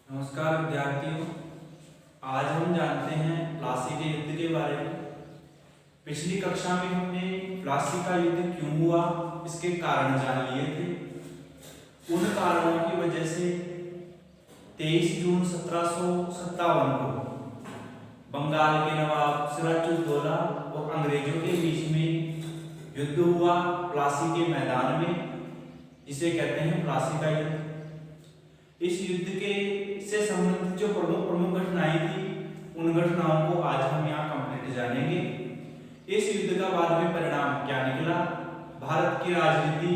नमस्कार विद्यार्थियों। आज हम जानते हैं प्लासी के युद्ध के बारे में। पिछली कक्षा में हमने प्लासी का युद्ध क्यों हुआ इसके कारण जान लिए थे। उन कारणों की वजह से 23 जून 1757 को बंगाल के नवाब सिराजुद्दौला और अंग्रेजों के बीच में युद्ध हुआ प्लासी के मैदान में, जिसे कहते हैं प्लासी का युद्ध। इस युद्ध के से संबंधित जो प्रमुख घटनाएं थी उन घटनाओं को आज हम यहाँ कंप्लीट जानेंगे। इस युद्ध का बाद में परिणाम क्या निकला, भारत की राजनीति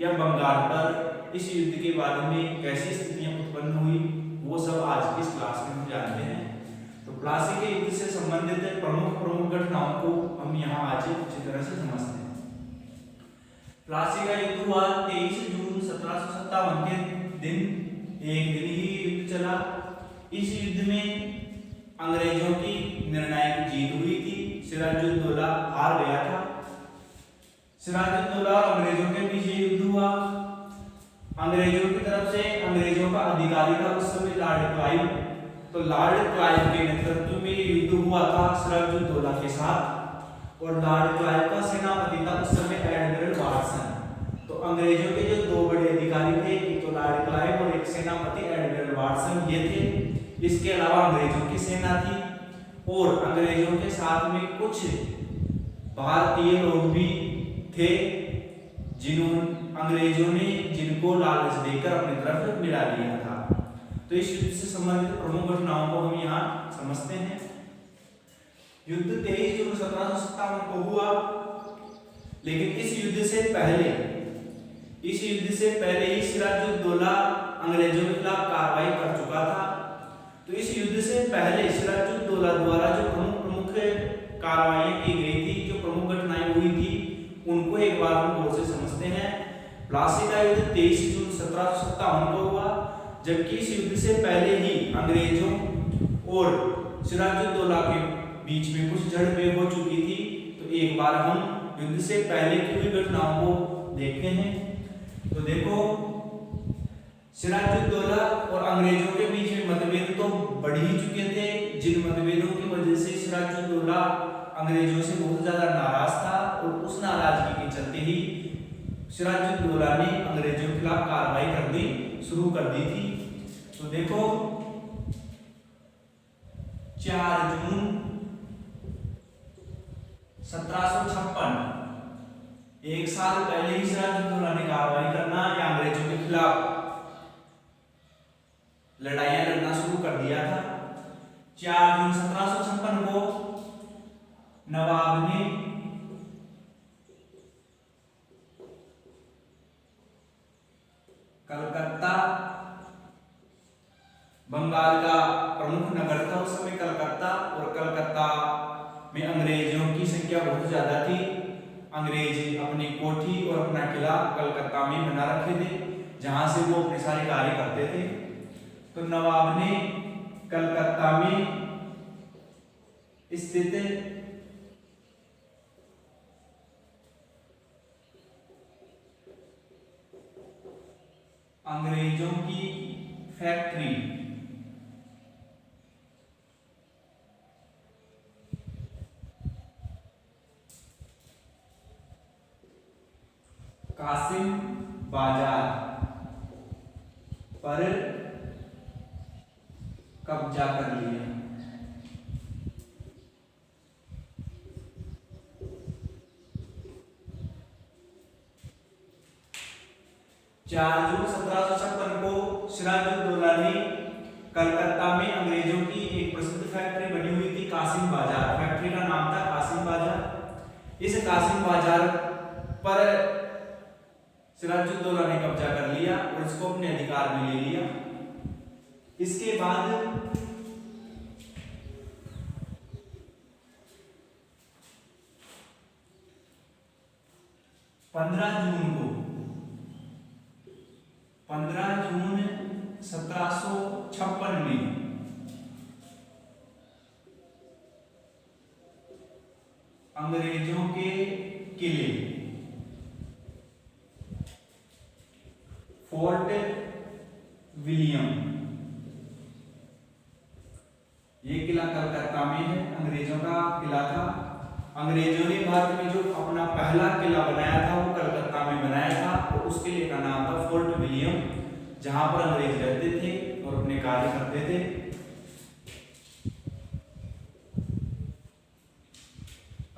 या बंगाल पर इस युद्ध के बाद में कैसी स्थितियां उत्पन्न हुई, वो सब आज की इस क्लास में हम जानते हैं। तो प्लासी के युद्ध से संबंधित प्रमुख घटनाओं को हम यहाँ आज अच्छी तरह से समझते हैं। प्लासी का युद्ध हुआ 23 जून 1757 के दिन। एक दिन ही युद्ध चला। इस युद्ध में अंग्रेजों की निर्णायक जीत हुई थी। सिराजुद्दौला हार गया था। सिराजुद्दौला और अंग्रेजों के बीच युद्ध हुआ। अंग्रेजों की तरफ से अंग्रेजों का अधिकारी था उस समय लॉर्ड क्लाइव। तो लॉर्ड क्लाइव के नेतृत्व में युद्ध हुआ था सिराजुद्दौला के साथ, और लॉर्ड क्लाइव का सेनापति था उस समय एडमिरल वाटसन। तो अंग्रेजों के जो दो बड़े अधिकारी थे, एक तो लॉर्ड क्लाइव और एक सेनापति एडमिरल वाटसन, ये थे। इसके अलावा अंग्रेजों की सेना थी और अंग्रेजों के साथ में कुछ भारतीय लोग भी थे अंग्रेजों ने जिनको लालच देकर अपनी तरफ मिला लिया था। तो इस युद्ध से संबंधित प्रमुख घटनाओं को हम यहाँ समझते हैं। युद्ध 23 जून 1757 को हुआ, लेकिन इस युद्ध से पहले ही सिराजुद्दौला अंग्रेजों के खिलाफ कार्रवाई कर चुका था। तो इस युद्ध से पहले सिराजुद्दौला द्वारा जो प्रमुख कार्रवाइयां की गई थी, जो प्रमुख घटनाएं हुई थी, उनको एक बार हम गौर से समझते हैं। प्लासी का युद्ध 23 जून 1757 को हुआ, जबकि इस युद्ध से पहले ही अंग्रेजों और सिराजुद्दौला के बीच में कुछ झड़पें हो चुकी थी। तो एक बार हम युद्ध से पहले की हुई घटनाओं को देखते हैं। तो देखो, सिराजुद्दौला और अंग्रेजों के बीच में मतभेद तो बढ़ ही चुके थे, जिन मतभेदों की वजह से सिराजुद्दौला अंग्रेजों से बहुत ज्यादा नाराज था, और उस नाराजगी के चलते ही सिराजुद्दौला ने अंग्रेजों के खिलाफ कार्रवाई करनी शुरू कर दी थी। तो देखो, 4 जून 1756, एक साल पहले ही सिराजुद्दौला ने कार्रवाई करना या अंग्रेजों के खिलाफ लड़ाइयां लड़ना शुरू कर दिया था। 4 जून 1756 को नवाब ने कलकत्ता, बंगाल का प्रमुख नगर था उस समय कलकत्ता, और कलकत्ता में अंग्रेजों की संख्या बहुत ज्यादा थी। अंग्रेज अपनी कोठी और अपना किला कलकत्ता में बना रखे थे, जहां से वो अपने सारे कार्य करते थे। तो नवाब ने कलकत्ता में स्थित अंग्रेजों की फैक्ट्री कासिम बाजार पर कब्जा कर लिया। जून 1756 को सिराजुद्दौला ने कलकत्ता में अंग्रेजों की एक प्रसिद्ध फैक्ट्री बनी हुई थी कासिम बाजार। फैक्ट्री का नाम था कासिम बाजार। इस कासिम बाजार पर सिराजुद्दौला ने कब्जा कर लिया और इसको अपने अधिकार में ले लिया। इसके बाद 15 जून 1756 में अंग्रेजों के किले फोर्ट विलियम ये किला कलकत्ता में है, अंग्रेजों का किला था। अंग्रेजों ने भारत में जो अपना पहला किला बनाया था वो कलकत्ता में बनाया था, और उस किले का नाम था फोर्ट विलियम, जहां पर अंग्रेज रहते थे और अपने कार्य करते थे।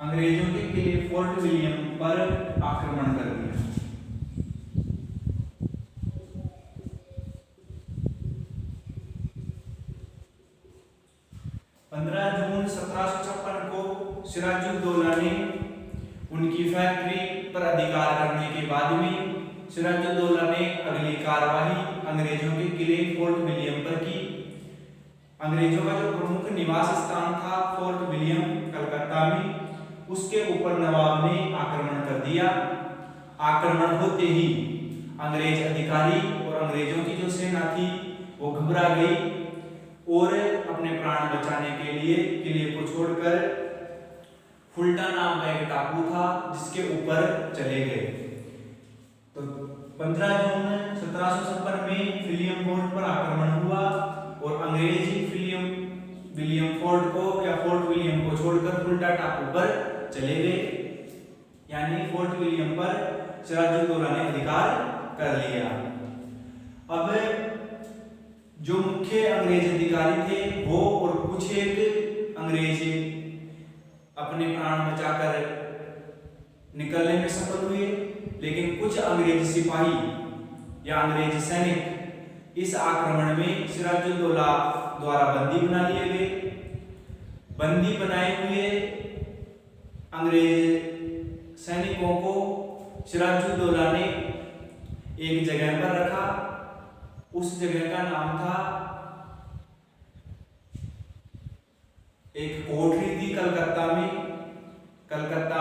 अंग्रेजों के किले फोर्ट विलियम पर आक्रमण कर दिया। 15 जून 1756 को सिराजुद्दौला ने उनकी फैक्ट्री पर अधिकार करने के बाद में सिराजुद्दौला ने अगली कार्रवाई अंग्रेजों के किले फोर्ट विलियम पर की। अंग्रेजों का जो प्रमुख निवास स्थान था फोर्ट विलियम कलकत्ता में, उसके ऊपर नवाब ने आक्रमण कर दिया। आक्रमण होते ही अंग्रेज अधिकारी और अंग्रेजों की जो सेना थी वो घबरा गई और अपने प्राण बचाने के लिए किले को छोड़कर फुल्टा नाम का एक टापू था जिसके ऊपर चले गए। तो 15 जून 1756 में विलियम फोर्ट पर आक्रमण हुआ और अंग्रेज विलियम फोर्ट को या फोर्ट विलियम को छोड़कर फुल्टा टापू पर चले गए, यानी फोर्ट विलियम पर सिराजुद्दौला ने अधिकार कर लिया। अब जो मुख्य अंग्रेज अधिकारी थे वो और कुछ एक अंग्रेज अपने प्राण बचाकर निकलने में सफल हुए, लेकिन कुछ अंग्रेज सिपाही या अंग्रेज सैनिक इस आक्रमण में सिराजुद्दौला द्वारा बंदी बना लिए गए। बंदी बनाए हुए अंग्रेज सैनिकों को सिराजुद्दौला ने एक जगह पर रखा। उस जगह का नाम था, एक कोठरी थी कलकत्ता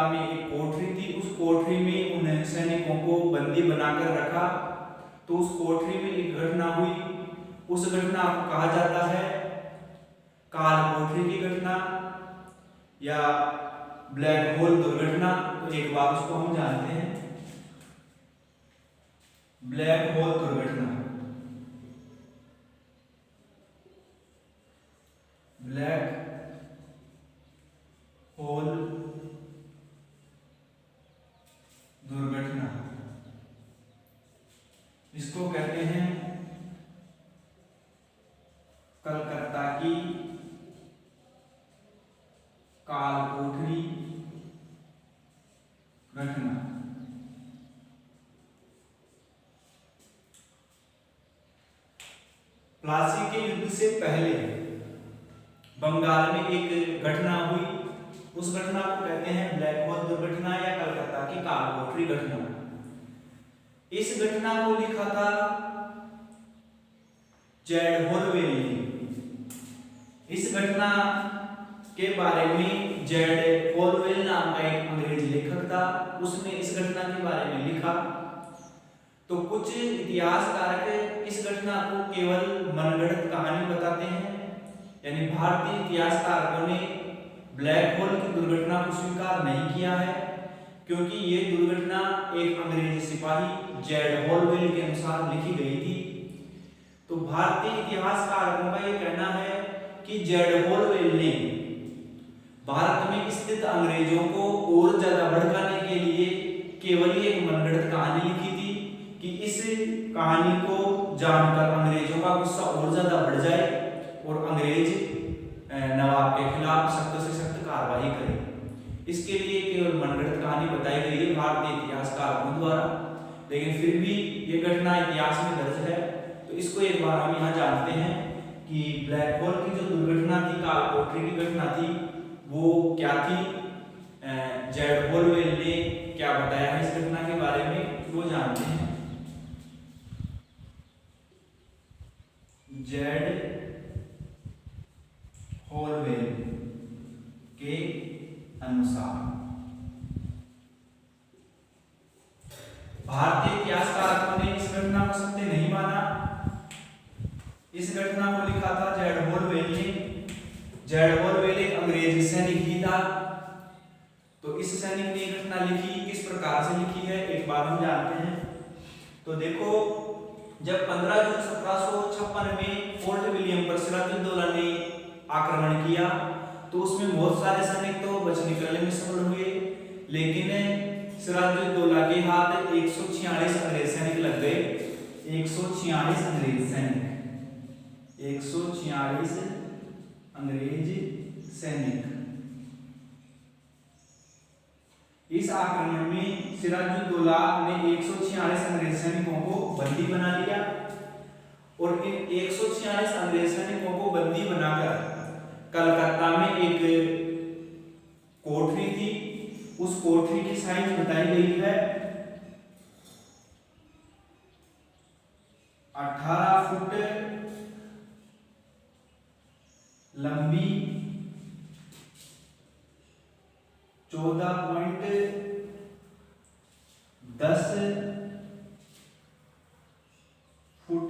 में एक कोठरी थी। उस कोठरी में उन सैनिकों को बंदी बनाकर रखा। तो उस कोठरी में एक घटना हुई, उस घटना को कहा जाता है काल कोठरी की घटना या ब्लैक होल दुर्घटना। तो एक बार उसको हम जानते हैं, ब्लैक होल दुर्घटना। ब्लैक होल दुर्घटना इसको कहते हैं कलकत्ता की काल कोठरी घटना। प्लासी के युद्ध से पहले बंगाल में एक घटना हुई, उस घटना को कहते हैं ब्लैक होल दुर्घटना या कलकत्ता की काल कोठरी घटना। इस घटना को लिखा था जेड होलवेल ने। इस घटना के बारे में जेड होलवेल नाम का एक अंग्रेज लेखक था, उसने इस घटना के बारे में लिखा। तो कुछ इतिहासकार इस घटना को केवल मनगढ़ंत कहानी बताते हैं, यानी भारतीय इतिहासकारों ने ब्लैक होल की दुर्घटना को स्वीकार नहीं किया है, क्योंकि ये दुर्घटना एक अंग्रेजी सिपाही जेड होलवेल के अनुसार लिखी गई थी। तो भारतीय इतिहासकारों का ये कहना है कि जेड होलवेल ने भारत में स्थित अंग्रेजों को और ज्यादा भड़काने के लिए केवल एक मनगढ़ंत कहानी लिखी थी कि इस कहानी को जानकर अंग्रेजों का गुस्सा और ज्यादा बढ़ जाए और अंग्रेज नवाब के खिलाफ सख्त से सख्त कार्रवाई करें। इसके लिए केवल मनगढ़ंत कहानी बताई गई है भारतीय इतिहासकारों द्वारा, लेकिन फिर भी ये घटना इतिहास में दर्ज है। तो इसको एक बार हम यहाँ जानते हैं कि ब्लैक होल की जो दुर्घटना थी, काल कोठरी की घटना थी, वो क्या थी, जेड होलवेल ने क्या बताया है इस घटना के बारे में, वो जानते हैं। जेड होलवेल के अनुसार भारतीय इतिहासकारों ने इस घटना को सत्य नहीं माना। इस घटना को लिखा था जेड होलवेल ने। जेड होलवेल एक अंग्रेज सैनिक ही था। तो इस सैनिक ने घटना लिखी, किस प्रकार से लिखी है एक बार हम जानते हैं। तो देखो, जब 15 जून 1756 में फोर्ट विलियम पर सिराजुद्दौला ने आक्रमण किया तो उसमें बहुत सारे सैनिक तो बच निकलने में सफल हुए, लेकिन सिराजुद्दौला के हाथ 146 अंग्रेज सैनिक लग गए। 146 अंग्रेज सैनिक, 146 अंग्रेज सैनिक। इस आक्रमण में सिराजुद्दौला ने 146 अंग्रेज सैनिकों को बंदी बना लिया और इन 146 अंग्रेज सैनिकों को बंदी बनाकर कलकत्ता में एक कोठरी थी, उस कोठरी की साइज बताई गई है 18 फुट लंबी, 14.10 फुट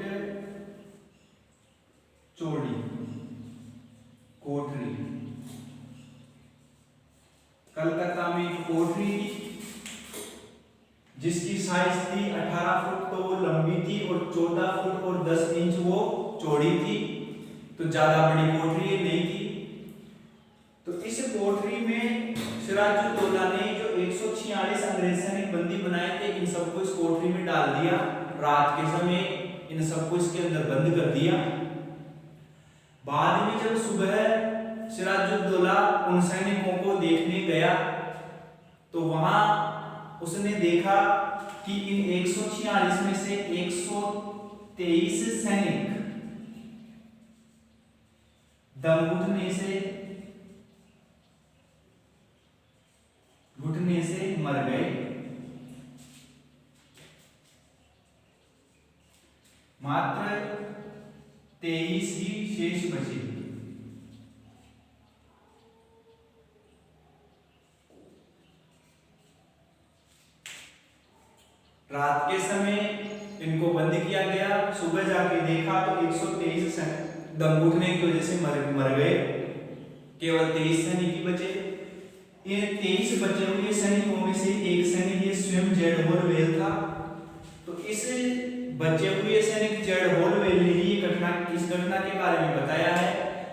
चौड़ी कोठरी। कलकत्ता में एक कोठरी थी जिसकी साइज थी 18 फुट तो वो लंबी थी और 14 फुट और 10 इंच वो चौड़ी थी, तो ज्यादा बड़ी कोठरी नहीं थी। तो इस कोठरी में सिराजुद्दौला ने जो 146 अंग्रेज सैनिक बंदी बनाए थे इन सबको इस कोठरी में डाल दिया। रात के समय इन सबको इसके अंदर बंद कर दिया। बाद में जब सुबह सिराजुद्दौला उन सैनिकों को देखने गया तो वहां उसने देखा कि इन 146 में से 123 सैनिक दम घुटने से मर गए, मात्र 23 ही शेष बचे। रात के समय इनको बंद किया गया, सुबह जाके देखा तो 123 दम घुटने की वजह से मर गए, केवल 23 सैनिक ही बचे। इन 23 बचे हुए सैनिकों में से एक सैनिक ये स्वयं जेड होलवेल था। तो इस बचे हुए सैनिक जेड होलवेल ने ही इस घटना के बारे में बताया है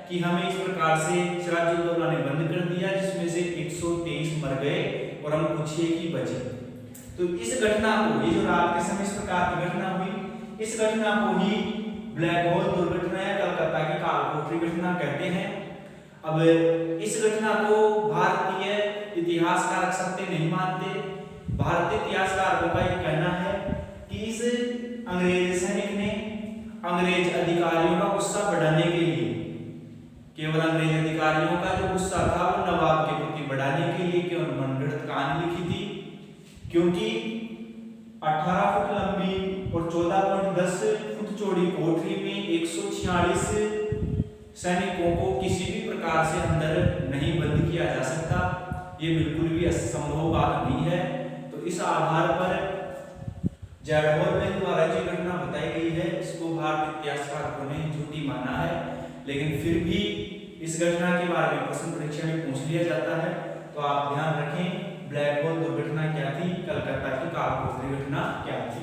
कि हमें इस प्रकार से सिराजुद्दौला ने बंद कर दिया जिसमें से 123 मर गए और हम कुछ ही बचे। तो इस घटना को, ये जो रात के समय इस प्रकार की घटना हुई, इस घटना को ही ब्लैक होल दुर्घटना या कलकत्ता की कालकोठरी घटना कहते हैं। अब इस घटना को भारतीय इतिहासकार सत्य नहीं मानते। भारतीय इतिहासकारों का यह कहना है कि इस अंग्रेज सैनिक ने अंग्रेज अधिकारियों का गुस्सा बढ़ाने के लिए, केवल अंग्रेज अधिकारियों का जो गुस्सा था वो नवाब के प्रति बढ़ाने के लिए केवल मनगढ़ंत कहानी लिखी थी, क्योंकि 18 फुट लंबी और 14.10 फुट चौड़ी कोठरी में 146 सैनिकों को किसी भी प्रकार से अंदर नहीं बंद किया जा सकता, ये बिल्कुल भी असंभव बात नहीं है। तो इस आधार पर जेड होलवेल द्वारा जो घटना बताई गई है इसको भारतीय इतिहासकारों ने झूठी माना है, लेकिन फिर भी इस घटना के बारे में प्रश्न परीक्षा में पूछ लिया जाता है। तो आप ध्यान रखें ब्लैक होल दुर्घटना क्या थी, कलकत्ता की कालकोठरी घटना क्या थी।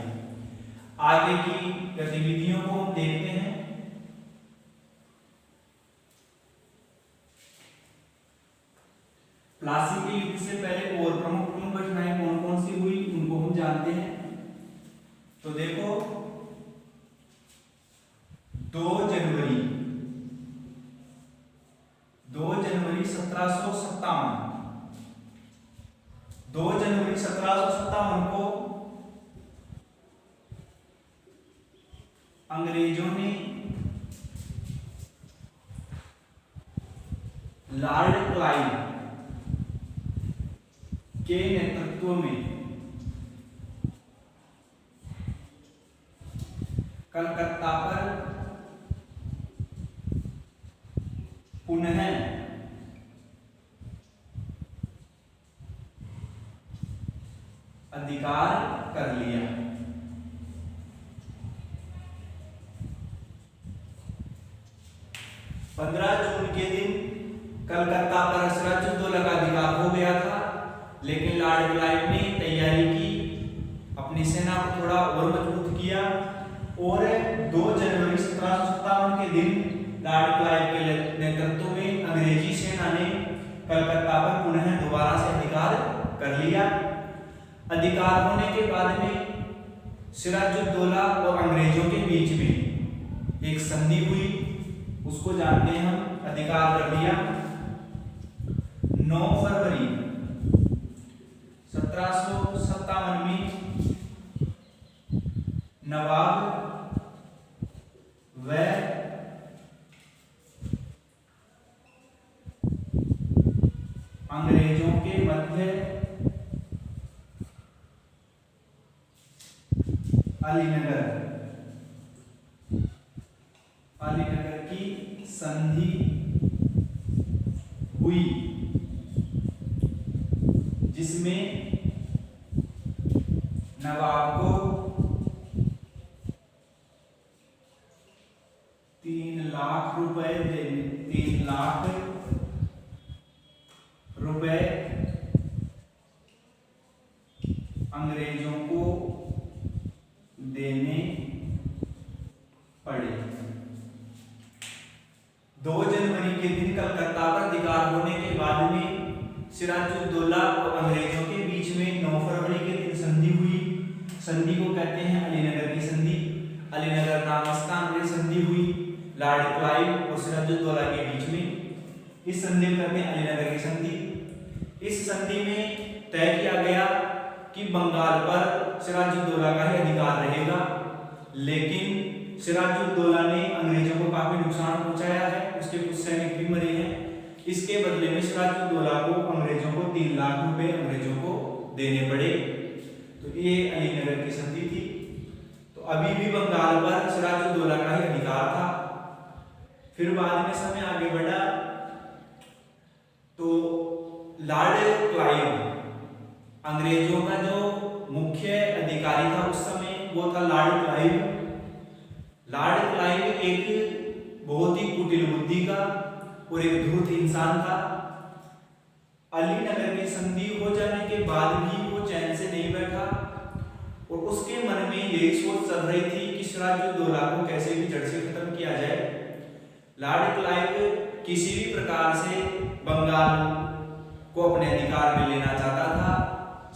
आगे की गतिविधियों को हम देखते हैं। प्लासी के युद्ध से पहले और प्रमुख घटनाएं कौन कौन सी हुई उनको हम जानते हैं। तो देखो 2 जनवरी 1757, 2 जनवरी 1757 को अंग्रेजों ने लॉर्ड क्लाइव के नेतृत्व में कलकत्ता पर पुनः अधिकार कर लिया। 15 जून के दिन कलकत्ता पर सिराजुद्दौला का अधिकार हो गया था, लेकिन लॉर्ड क्लाइव ने तैयारी की, अपनी सेना को थोड़ा और मजबूत किया और 2 जनवरी 1757 के दिन लॉर्ड क्लाइव के नेतृत्व में अंग्रेजी सेना ने कलकत्ता पर पुनः दोबारा से अधिकार कर लिया। अधिकार होने के बाद में सिराजुद्दौला और अंग्रेजों के बीच में एक संधि हुई, उसको जानते हैं हम। अधिकार कर लिया 9 फरवरी 1757 में नवाब व अंग्रेजों के मध्य अलीनगर की संधि हुई, जिसमें नवाब को 3 लाख रुपए 3 लाख रुपए अंग्रेजों को देने पड़े। 2 जनवरी के दिन कलकत्ता पर अधिकार होने के बाद में सिराजुद्दौला और अंग्रेजों के बीच में 9 फरवरी के दिन संधि हुई। संधि को कहते हैं अलीनगर की संधि। अलीनगर नामक स्थान पर संधि हुई लॉर्ड क्लाइव और सिराजुद्दौला के बीच में। इस संधि को कहते हैं अलीनगर की संधि। इस संधि में तय किया गया कि बंगाल पर सिराजुद्दौला का ही अधिकार रहेगा, लेकिन सिराजुद्दौला ने अंग्रेजों को काफी नुकसान पहुंचाया है, उसके कुछ सैनिक भी मरे हैं। इसके बदले में सिराजुद्दौला को अंग्रेजों को 3 लाख रुपए अंग्रेजों को देने पड़े। तो ये अलीनगर की संधि थी। तो अभी भी बंगाल पर सिराजुद्दौला का ही अधिकार था। फिर बाद में समय आगे बढ़ा तो लॉर्ड क्लाइव अंग्रेजों का जो मुख्य अधिकारी था उस समय, वो था लॉर्ड क्लाइव। लॉर्ड क्लाइव एक बहुत ही कुटिल बुद्धि का और एक धूर्त इंसान था। अलीनगर की संधि हो जाने के बाद भी वो चैन से नहीं बैठा और उसके मन में यही सोच चल रही थी कि सिराजुद्दौला को कैसे भी जड़ से खत्म किया जाए। लॉर्ड क्लाइव किसी भी प्रकार से बंगाल को अपने अधिकार में लेना चाहता था।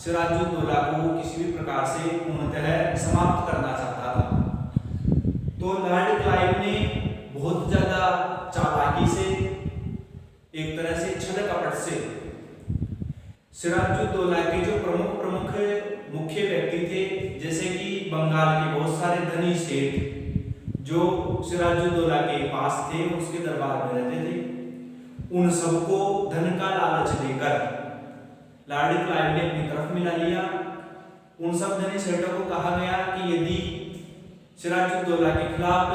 सिराजुद्दौला को किसी भी प्रकार से पूर्णतः समाप्त करना चाहता था। तो लॉर्ड क्लाइव ने बहुत ज्यादा चालाकी से, एक तरह से छल कपट से, सिराजुद्दौला के जो प्रमुख मुख्य व्यक्ति थे, जैसे कि बंगाल के बहुत सारे धनी सेठ जो सिराजुद्दौला के पास थे, उसके दरबार में रहते थे, उन सबको धन का लालच देकर लॉर्ड क्लाइव ने अपनी तरफ मिला लिया। उन सब धनी सेठों को कहा गया कि यदि सिराजुद्दौला के खिलाफ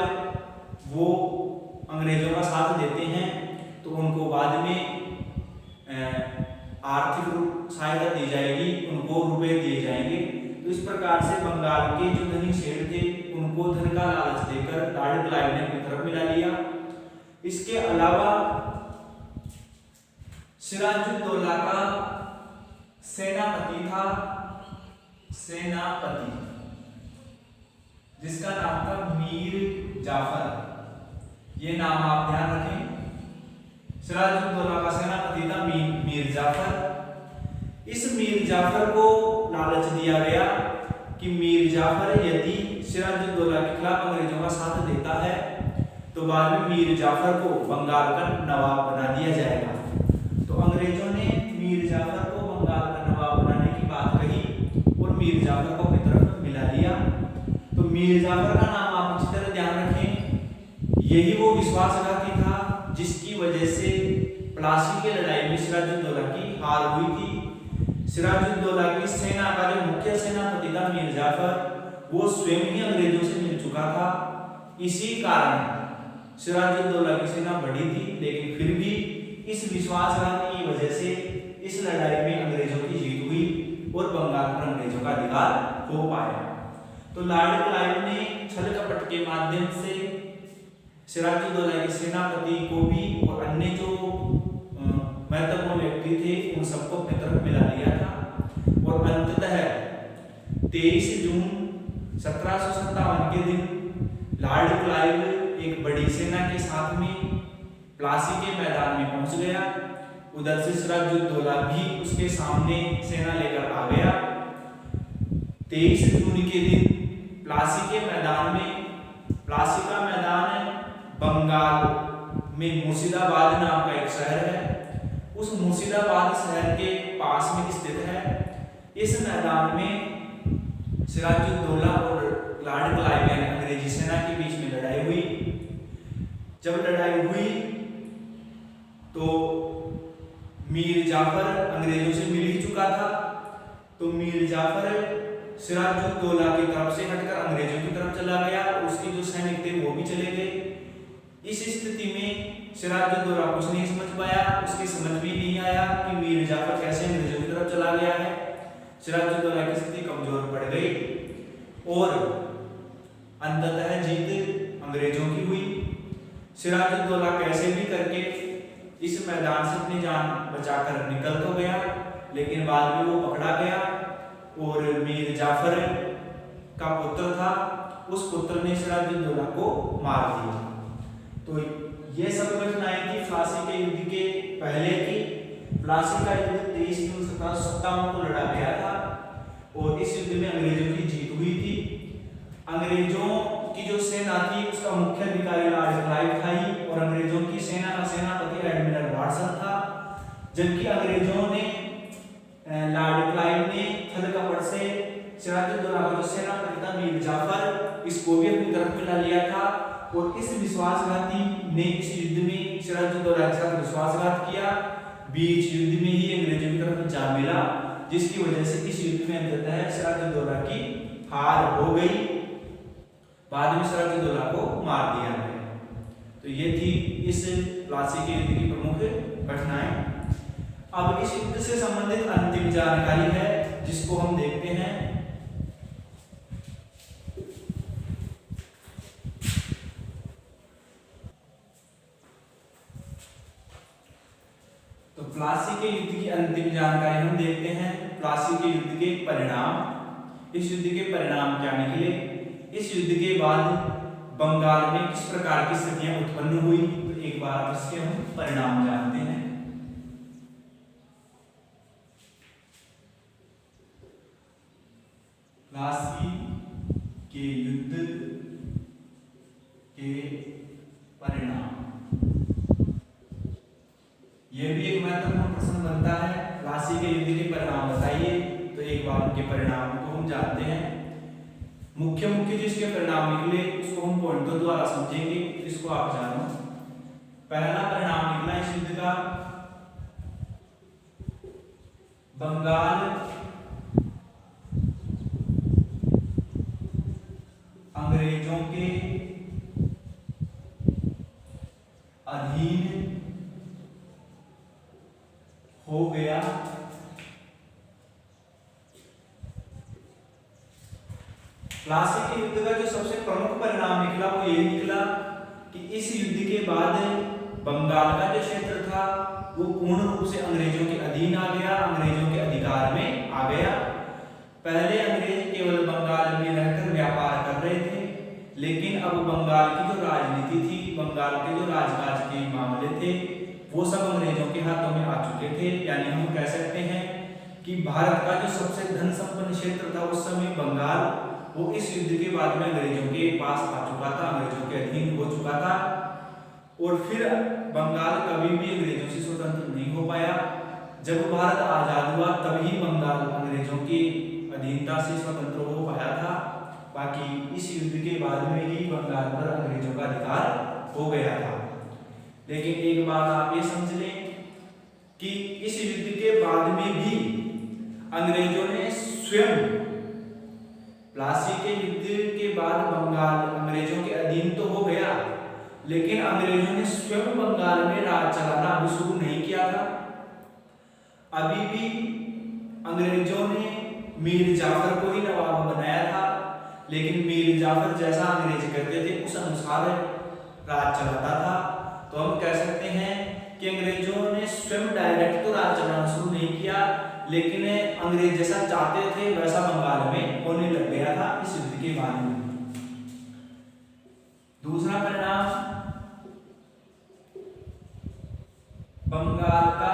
वो अंग्रेजों का साथ देते हैं तो उनको बाद में आर्थिक सहायता दी जाएगी, उनको रुपए दिए जाएंगे। तो इस प्रकार से बंगाल के जो धनी सेठ थे उनको धन का लालच देकर लॉर्ड क्लाइव ने अपनी तरफ मिला लिया। इसके अलावा सिराजुद्दौला का सेनापति था, जिसका नाम था मीर जाफर। ये नाम आप ध्यान रखें। सिराजुद्दौला का सेनापति था मीर जाफर। इस मीर जाफर को लालच दिया गया कि मीर जाफर यदि सिराजुद्दौला के खिलाफ अंग्रेजों का साथ देता है तो बाद में मीर जाफर को बंगाल का नवाब बना दिया जाएगा। तो अंग्रेजों ने मीर जाफर को बंगाल का नवाब बनाने की बात कही और मीर जाफर को अपनी तरफ मिला लिया। तो मीर जाफर का नाम आप अच्छी तरह ध्यान रखें। यही वो विश्वासघाती था जिसकी वजह से प्लासी की लड़ाई में सिराजुद्दौला की हार हुई थी। सिराजुद्दौला की सेना का जो मुख्य सेनापति था मीर जाफर, वो स्वयं ही अंग्रेजों से मिल चुका था। इसी कारण सिराजुद्दौला की सेना बढ़ी थी, लेकिन फिर भी इस विश्वासघात की वजह से इस लड़ाई में अंग्रेजों की जीत हुई और बंगाल पर अंग्रेजों का अधिकार हो पाया। तो लॉर्ड क्लाइव ने छल कपट के माध्यम से सिराजुद्दौला के सेनापति को भी और अन्य जो महत्वपूर्ण व्यक्ति थे उन सबको अपनी तरफ मिला लिया था। और अंततः 23 जून 1757 के दिन लॉर्ड क्लाइव एक बड़ी सेना के साथ में प्लासी के मैदान में पहुंच गया। उधर से सिराजुद्दौला भी उसके सामने सेना लेकर आ गया। 23 जून के दिन प्लासी के मैदान में, प्लासी का मैदान बंगाल में मुर्शिदाबाद नाम का एक शहर है, उस मुर्शिदाबाद शहर के पास में स्थित है। इस मैदान में सिराजुद्दौला और लॉर्ड क्लाइव यानी अंग्रेजी सेना के बीच में लड़ाई हुई। जब लड़ाई हुई तो मीर जाफर अंग्रेजों से मिल ही चुका था, तो मीर जाफर सिराजुद्दौला की तरफ से हटकर अंग्रेजों की तरफ चला गया, उसके जो सैनिक थे वो भी चले गए। इस स्थिति में सिराजुद्दौला कुछ नहीं समझ पाया, उसकी समझ भी नहीं आया कि मीर जाफर कैसे अंग्रेजों की तरफ चला गया है। सिराजुद्दौला की स्थिति कमजोर पड़ गई और अंततः जीत अंग्रेजों की हुई। सिराजुद्दौला कैसे भी करके इस मैदान से अपनी जान बचाकर निकल तो गया, लेकिन बाद में वो पकड़ा गया और मीर जाफर का पुत्र था, उस पुत्र ने सिराजुद्दौला को मार दिया। तो ये सब घटनाएं थी प्लासी के युद्ध के पहले की। प्लासी का युद्ध 23 जून 1757 को लड़ा गया था और इस युद्ध में अंग्रेजों की जीत हुई थी। अंग्रेजों की जो सेना थी उसका मुख्य अधिकारी लॉर्ड क्लाइव था ही, और अंग्रेजों की सेना का सेनापति एडमिरल वाटसन था। जबकि अंग्रेजों ने लॉर्ड क्लाइव ने थल कपट से सिराजुद्दौला का जो सेनापति था मीर जाफर, इसको भी अपनी तरफ मिला लिया था और इस विश्वासघाती ने इस युद्ध में सिराजुद्दौला के साथ विश्वासघात किया। बीच युद्ध में ही अंग्रेजों की तरफ जा मिला, जिसकी वजह से इस युद्ध में अंततः सिराजुद्दौला की हार हो गई। बाद में सिराजुद्दौला को मार दिया गया। तो ये थी इस प्लासी के युद्ध की प्रमुख घटनाएं। अब इस युद्ध से संबंधित अंतिम जानकारी है जिसको हम देखते हैं। तो प्लासी के युद्ध की अंतिम जानकारी हम देखते हैं। प्लासी के युद्ध के परिणाम। इस युद्ध के परिणाम क्या निकले, इस युद्ध के बाद बंगाल में किस प्रकार की स्थितियां उत्पन्न हुई, तो एक बार इसके हम परिणाम जानते हैं। प्लासी के युद्ध के परिणाम, यह भी एक महत्वपूर्ण प्रश्न बनता है। प्लासी के युद्ध के परिणाम बताइए, तो एक बार उनके परिणाम को हम जानते हैं। मुख्य जिसके परिणाम निकले उसको हम पॉइंटों द्वारा समझेंगे, इसको आप जानो। पहला परिणाम निकला इस युद्ध का, बंगाल अंग्रेजों के अधीन हो गया। प्लासी के युद्ध का जो सबसे प्रमुख परिणाम निकला वो ये निकला कि इस युद्ध के बाद बंगाल का जो क्षेत्र था वो पूर्ण रूप से अंग्रेजों के अधीन आ गया, अंग्रेजों के अधिकार में आ गया। पहले अंग्रेज केवल बंगाल में रहकर व्यापार कर रहे थे, लेकिन अब बंगाल की जो राजनीति थी, बंगाल के जो राजकाज के मामले थे, वो सब अंग्रेजों के हाथों में आ चुके थे। यानी हम कह सकते हैं कि भारत का जो सबसे धन संपन्न क्षेत्र था उस समय बंगाल, वो इस युद्ध के बाद में अंग्रेजों के पास आ चुका था, अंग्रेजों के अधीन हो चुका था। और फिर बंगाल कभी भी अंग्रेजों से स्वतंत्र नहीं हो पाया। जब भारत आजाद हुआ तभी बंगाल अंग्रेजों की अधीनता से स्वतंत्र हो पाया था। बाकी इस युद्ध के बाद में ही बंगाल पर अंग्रेजों का अधिकार हो गया था। लेकिन एक बात आप ये समझ लें कि इस युद्ध के बाद में भी अंग्रेजों ने स्वयं, प्लासी के युद्ध के बाद बंगाल अंग्रेजों के अधीन तो हो गया, लेकिन अंग्रेजों ने स्वयं बंगाल में राज चलाना अभी शुरू नहीं किया था। अभी भी अंग्रेजों ने मीर जाफर को ही नवाब बनाया था, लेकिन मीर जाफर जैसा अंग्रेज कहते थे उस अनुसार राज चलाता था। तो हम कह सकते हैं कि अंग्रेजों ने स्वयं डायरेक्ट तो राज चलाना शुरू नहीं किया, लेकिन अंग्रेज जैसा चाहते थे वैसा बंगाल में होने लग गया था इस युद्ध के बाद में। दूसरा परिणाम, बंगाल का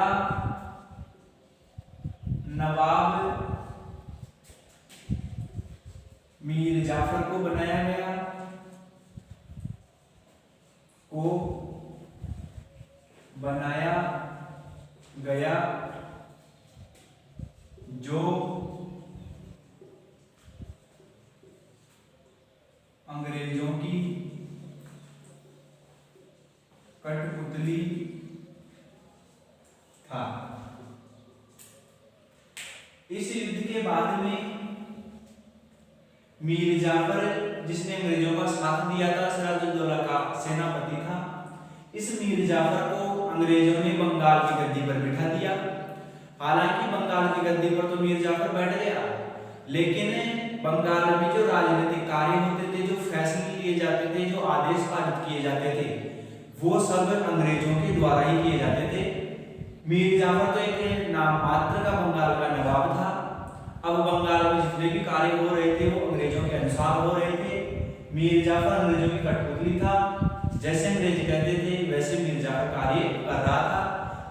नवाब मीर जाफर को बनाया गया जो अंग्रेजों की कठपुतली था। इस युद्ध के बाद में मीर जाफर, जिसने अंग्रेजों का साथ दिया था, सिराजुद्दौला का सेनापति था, इस मीर जाफर को अंग्रेजों ने बंगाल की गद्दी पर बिठा दिया। हालांकि बंगाल की गद्दी पर तो मीर जाफर बैठ गया, लेकिन बंगाल में जो राजनीतिक कार्य होते थे, जो फैसले लिए जाते थे, जो आदेश पारित किए जाते थे, वो सब अंग्रेजों के द्वारा ही किए जाते थे। मीर जाफर तो एक नाम मात्र का बंगाल का नवाब था। अब बंगाल में जितने भी कार्य हो रहे थे वो अंग्रेजों के अनुसार हो रहे थे। मीर जाफर अंग्रेजों की कठपुतली था, जैसे अंग्रेज कहते थे वैसे मीर जाफर कार्य कर रहा था।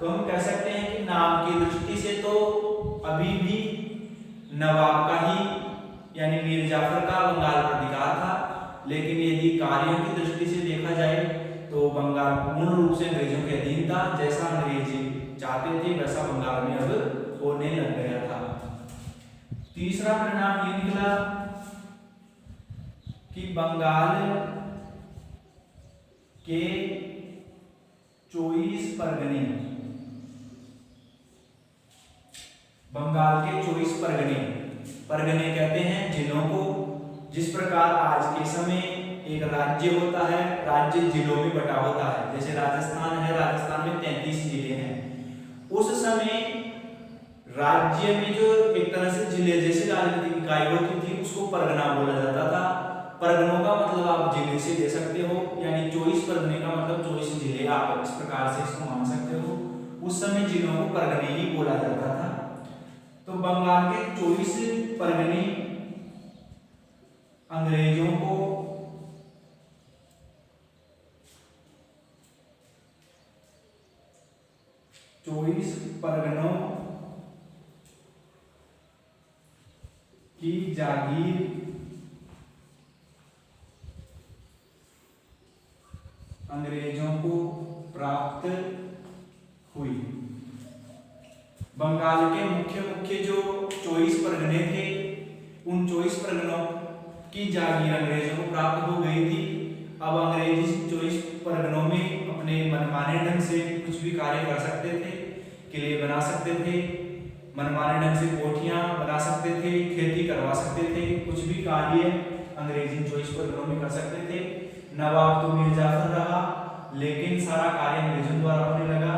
तो हम कह सकते हैं कि नाम की दृष्टि से तो अभी भी नवाब का ही, यानी मीर जाफर का बंगाल पर अधिकार था, लेकिन यदि कार्यों की दृष्टि से देखा जाए तो बंगाल पूर्ण रूप से अंग्रेजों के अधीन था। जैसा अंग्रेज चाहते थे वैसा बंगाल में अब होने लग गया था। तीसरा परिणाम ये निकला कि बंगाल के 24 परगने, बंगाल के 24 परगने कहते हैं जिलों को। जिस प्रकार आज के समय एक राज्य होता है, राज्य जिलों में बटा होता है, जैसे राजस्थान है, राजस्थान में 33 जिले हैं। उस समय राज्य में जो एक तरह से जिले जैसे राजनीतिक इकाई होती थी उसको परगना बोला जाता था। परगनों का मतलब आप जिले से ले सकते हो, यानी 24 परगने का मतलब 24 जिले, आप इस प्रकार से इसको मान सकते हो। उस समय जिलों को परगने ही बोला जाता था। तो बंगाल के 24 परगने अंग्रेजों को परगनों की जागीर अंग्रेजों को प्राप्त हुई। बंगाल के मुख्य जो 24 परगने थे, उन 24 परगनों की जागीर अंग्रेजों को प्राप्त हो गई थी। अब अंग्रेज इस 24 परगनों में अपने मनमाने ढंग से कुछ भी कार्य कर सकते थे, किले बना सकते थे, मनमाने ढंग से कोठियां बना सकते थे, खेती करवा सकते थे, कुछ भी कार्य अंग्रेज इन 24 परगनों में कर सकते थे। नवाब तो मीर जाफर रहा, लेकिन सारा कार्य अंग्रेजों द्वारा होने लगा।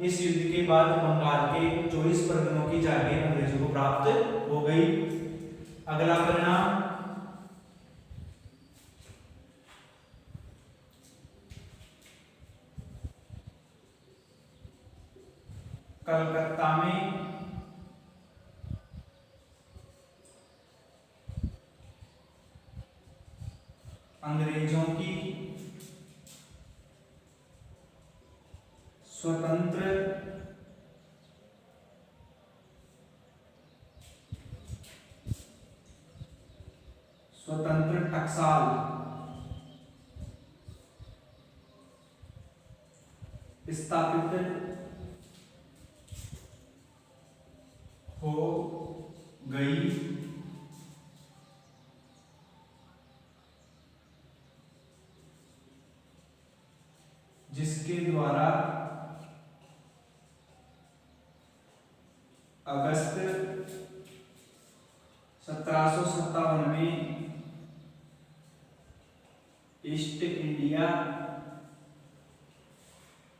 इस युद्ध के बाद बंगाल के 24 परगनों की जागीर अंग्रेजों को प्राप्त हो गई। अगला परिणाम, कलकत्ता में अंग्रेजों की स्वतंत्र टकसाल स्थापित हो गई, जिसके द्वारा अगस्त 1757 में ईस्ट इंडिया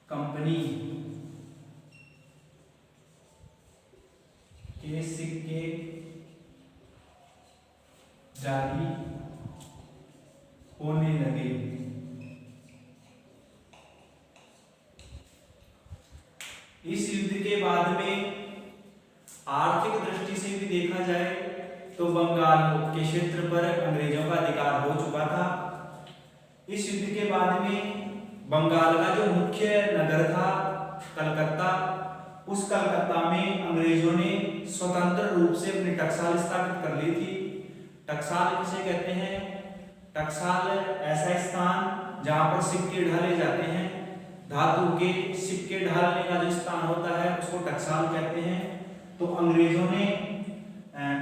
कंपनी के सिक्के जारी होने लगे। इस युद्ध के बाद में आर्थिक दृष्टि से भी देखा जाए तो बंगाल के क्षेत्र पर अंग्रेजों का अधिकार हो चुका था। इस युद्ध के बाद में बंगाल का जो मुख्य नगर था कलकत्ता, उस कलकत्ता में अंग्रेजों ने स्वतंत्र रूप से अपनी टकसाल स्थापित कर ली थी। टकसाल किसे कहते हैं? टकसाल ऐसा स्थान जहां पर सिक्के ढाले जाते हैं, धातु के सिक्के ढालने का जो स्थान होता है उसको टकसाल कहते हैं। तो अंग्रेजों ने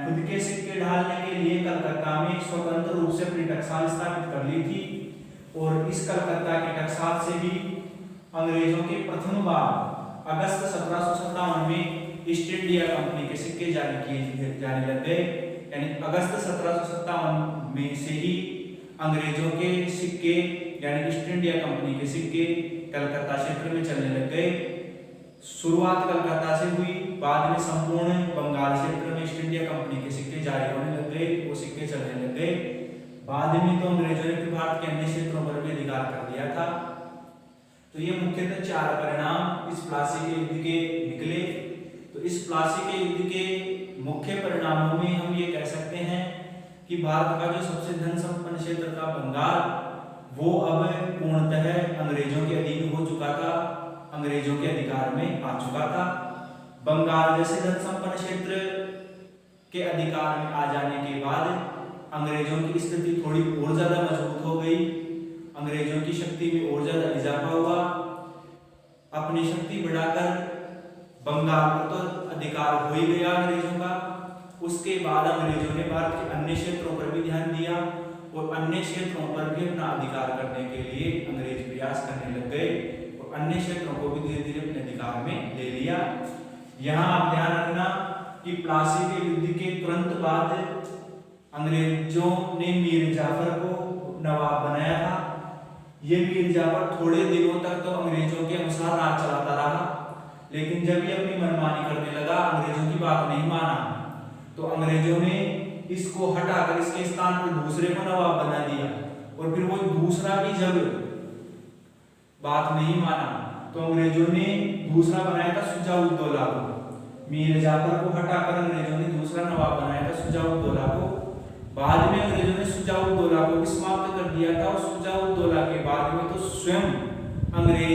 खुद के सिक्के ढालने के लिए कलकत्ता में स्वतंत्र रूप से अपनी टकसाल स्थापित कर ली थी और इस कलकत्ता के टकसाल से ही अंग्रेजों के प्रथम बार अगस्त 1757 में ईस्ट इंडिया कंपनी के सिक्के जारी किए जाने लग गए। यानी अगस्त 1757 में से ही अंग्रेजों के सिक्के यानी ईस्ट इंडिया कंपनी के सिक्के कलकत्ता क्षेत्र में चलने लग गए। शुरुआत कलकत्ता से हुई, बाद में संपूर्ण बंगाल क्षेत्र में ईस्ट इंडिया कंपनी के सिक्के जारी होने लग गए, वो सिक्के चलने लग गए। बाद में तो अंग्रेजों ने भारत के अन्य क्षेत्रों पर भी अधिकार कर लिया था। तो ये मुख्यतः 4 परिणाम इस प्लासी के युद्ध के निकले। तो इस प्लासी के युद्ध के मुख्य परिणामों में हम ये कह सकते हैं कि भारत का जो सबसे धन संपन्न क्षेत्र था बंगाल, वो अब पूर्णतः अंग्रेजों के अधीन हो चुका था, अंग्रेजों के अधिकार में आ चुका था। बंगाल जैसे धन संपन्न क्षेत्र के अधिकार में आ जाने के बाद अंग्रेजों की स्थिति थोड़ी और ज्यादा मजबूत हो गई, अंग्रेजों की शक्ति में और ज्यादा इजाफा हुआ। अपनी शक्ति बढ़ाकर बंगाल पर तो अधिकार हो ही गया अंग्रेजों का। उसके बाद अंग्रेजों ने भारत के अन्य क्षेत्रों पर भी ध्यान दिया और अन्य क्षेत्रों पर भी अपना अधिकार करने के लिए अंग्रेज प्रयास करने लग गए और अन्य क्षेत्रों को भी धीरे धीरे अपने अधिकार में ले लिया। यहाँ आप ध्यान रखना कि प्लासी के युद्ध के तुरंत बाद अंग्रेजों ने मीर जाफर को नवाब बनाया था। ये मीर जाफर थोड़े दिनों तक तो अंग्रेजों के अनुसार राज चलाता रहा, लेकिन जब ये अपनी मनमानी करने लगा, अंग्रेजों की बात नहीं माना, तो अंग्रेजों ने इसको हटाकर इसके स्थान पर दूसरे को नवाब बना दिया और फिर वो दूसरा भी जब बात नहीं माना तो अंग्रेजों ने दूसरा बनाया था शुजा-उद-दौला को। मीर जाफर को हटाकर अंग्रेजों ने दूसरा नवाब बनाया था शुजा-उद-दौला को। बाद में अंग्रेजों ने शुजा-उद-दौला को भी समाप्त कर दिया था और शुजा-उद-दौला के बाद में तो स्वयं अंग्रेज